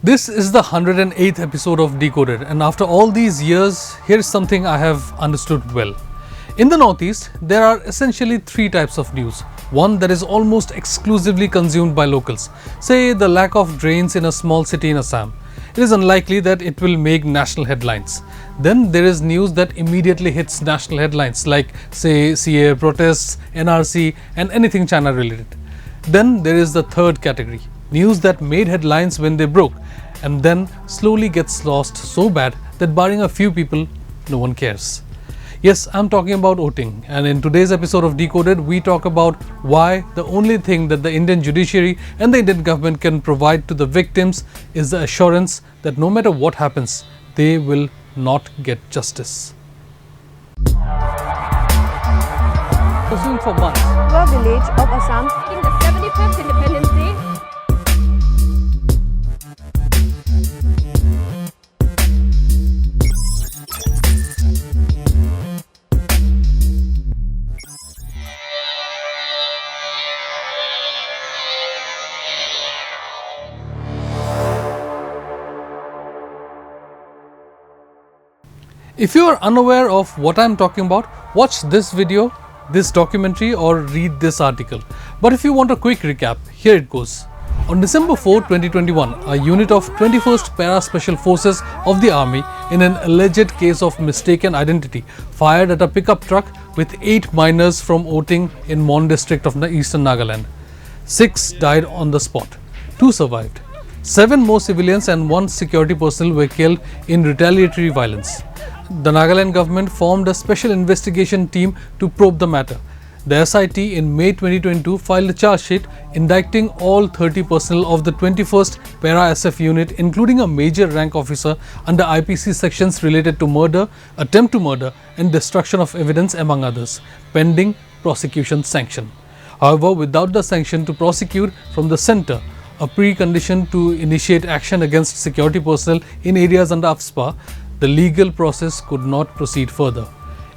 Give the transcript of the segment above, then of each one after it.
This is the 108th episode of Decoded, and after all these years, here's something I have understood well. In the Northeast, there are essentially three types of news. One that is almost exclusively consumed by locals, say the lack of drains in a small city in Assam. It is unlikely that it will make national headlines. Then there is news that immediately hits national headlines like say CA protests, NRC and anything China related. Then there is the third category, news that made headlines when they broke and then slowly gets lost so bad that barring a few people, no one cares. Yes, I'm talking about Oting, and in today's episode of Decoded, we talk about why the only thing that the Indian judiciary and the Indian government can provide to the victims is the assurance that no matter what happens, they will not get justice. Pursuing for months. A village of Assam in the 75th Independence Day. If you are unaware of what I'm talking about, watch this video, this documentary or read this article. But if you want a quick recap, here it goes. On December 4, 2021, a unit of 21st Para Special Forces of the Army in an alleged case of mistaken identity fired at a pickup truck with 8 miners from Oting in Mon district of the Eastern Nagaland. 6 died on the spot, 2 survived. 7 more civilians and 1 security personnel were killed in retaliatory violence. The Nagaland government formed a special investigation team to probe the matter. The SIT in May 2022 filed a charge sheet indicting all 30 personnel of the 21st Para SF unit, including a major rank officer, under IPC sections related to murder, attempt to murder and destruction of evidence among others, pending prosecution sanction. However, without the sanction to prosecute from the centre, a precondition to initiate action against security personnel in areas under AFSPA, the legal process could not proceed further.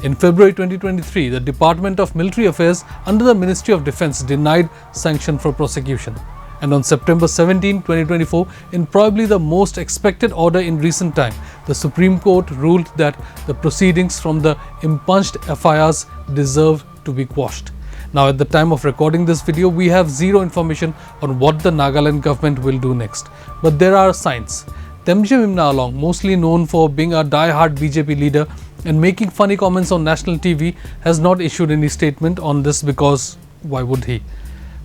In February 2023, the Department of Military Affairs under the Ministry of Defence denied sanction for prosecution. And on September 17, 2024, in probably the most expected order in recent time, the Supreme Court ruled that the proceedings from the impunged FIRs deserve to be quashed. Now, at the time of recording this video, we have zero information on what the Nagaland government will do next. But there are signs. Temje Mimnalong, mostly known for being a die-hard BJP leader and making funny comments on national TV, has not issued any statement on this because why would he?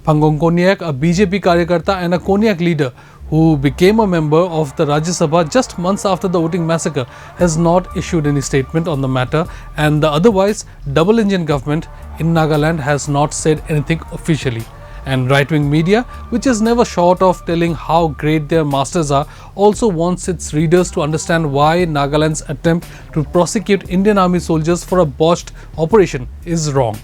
Phangong Konyak, a BJP Karyakarta and a Konyak leader who became a member of the Rajya Sabha just months after the Oting massacre, has not issued any statement on the matter, and the otherwise double-engine government in Nagaland has not said anything officially. And right-wing media, which is never short of telling how great their masters are, also wants its readers to understand why Nagaland's attempt to prosecute Indian Army soldiers for a botched operation is wrong.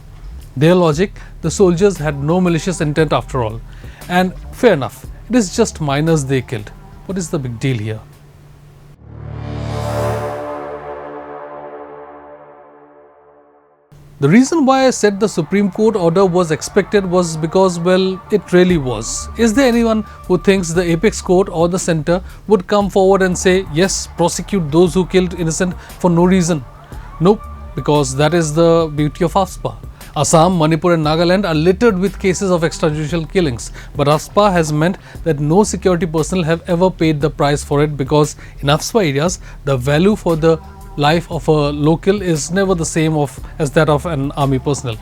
Their logic, the soldiers had no malicious intent after all. And fair enough, it is just miners they killed. What is the big deal here? The reason why I said the Supreme Court order was expected was because, well, it really was. Is there anyone who thinks the apex court or the centre would come forward and say, yes, prosecute those who killed innocent for no reason? Nope, because that is the beauty of AFSPA. Assam, Manipur and Nagaland are littered with cases of extrajudicial killings, but AFSPA has meant that no security personnel have ever paid the price for it, because in AFSPA areas, the value for the life of a local is never the same as that of an army personnel.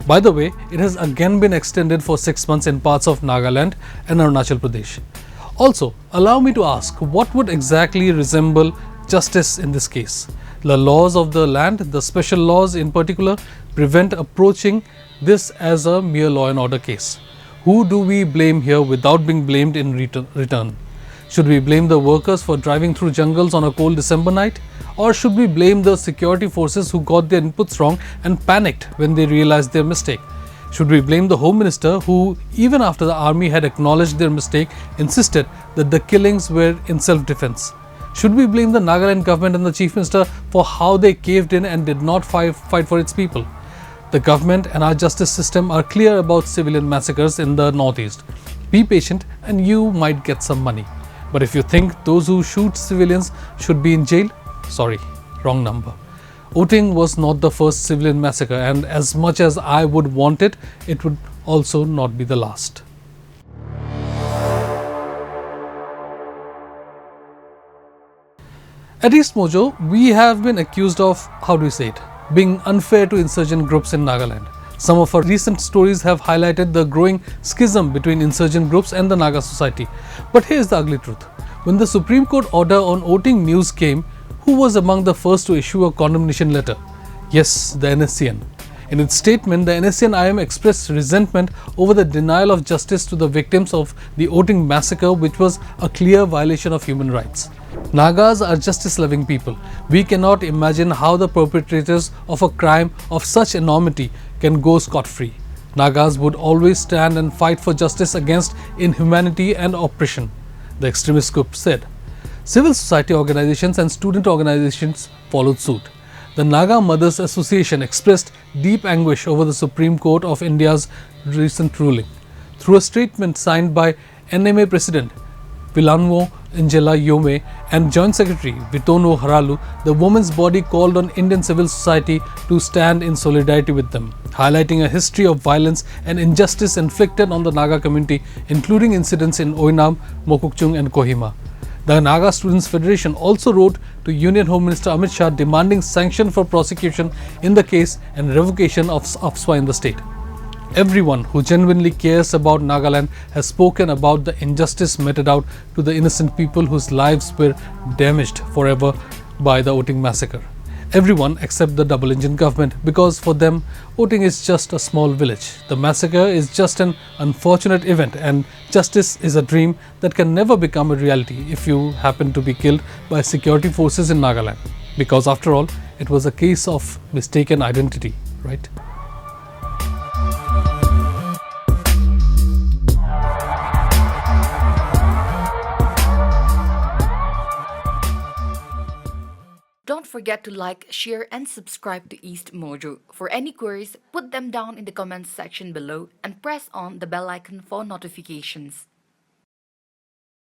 By the way, it has again been extended for 6 months in parts of Nagaland and Arunachal Pradesh. Also, allow me to ask, what would exactly resemble justice in this case? The laws of the land, the special laws in particular, prevent approaching this as a mere law and order case. Who do we blame here without being blamed in return? Should we blame the workers for driving through jungles on a cold December night? Or should we blame the security forces who got their inputs wrong and panicked when they realized their mistake? Should we blame the Home Minister who, even after the army had acknowledged their mistake, insisted that the killings were in self-defense? Should we blame the Nagaland government and the Chief Minister for how they caved in and did not fight for its people? The government and our justice system are clear about civilian massacres in the Northeast. Be patient and you might get some money. But if you think those who shoot civilians should be in jail, sorry, wrong number. Oting was not the first civilian massacre, and as much as I would want it, it would also not be the last. At EastMojo, we have been accused of, how do you say it, being unfair to insurgent groups in Nagaland. Some of our recent stories have highlighted the growing schism between insurgent groups and the Naga society. But here's the ugly truth. When the Supreme Court order on Oting news came, who was among the first to issue a condemnation letter? Yes, the NSCN. In its statement, the NSCN-IM expressed resentment over the denial of justice to the victims of the Oting massacre, which was a clear violation of human rights. Nagas are justice-loving people. We cannot imagine how the perpetrators of a crime of such enormity can go scot-free. Nagas would always stand and fight for justice against inhumanity and oppression, the extremist group said. Civil society organizations and student organizations followed suit. The Naga Mothers Association expressed deep anguish over the Supreme Court of India's recent ruling. Through a statement signed by NMA President Vilanwo Angela Yome and Joint Secretary Vitono Haralu, the women's body called on Indian civil society to stand in solidarity with them, highlighting a history of violence and injustice inflicted on the Naga community, including incidents in Oinam, Mokokchung and Kohima. The Naga Students Federation also wrote to Union Home Minister Amit Shah demanding sanction for prosecution in the case and revocation of AFSWA in the state. Everyone who genuinely cares about Nagaland has spoken about the injustice meted out to the innocent people whose lives were damaged forever by the Oting massacre. Everyone except the double-engine government, because for them, Oting is just a small village. The massacre is just an unfortunate event, and justice is a dream that can never become a reality if you happen to be killed by security forces in Nagaland. Because after all, it was a case of mistaken identity, right? Don't forget to like, share, and subscribe to EastMojo. For any queries, put them down in the comments section below and press on the bell icon for notifications.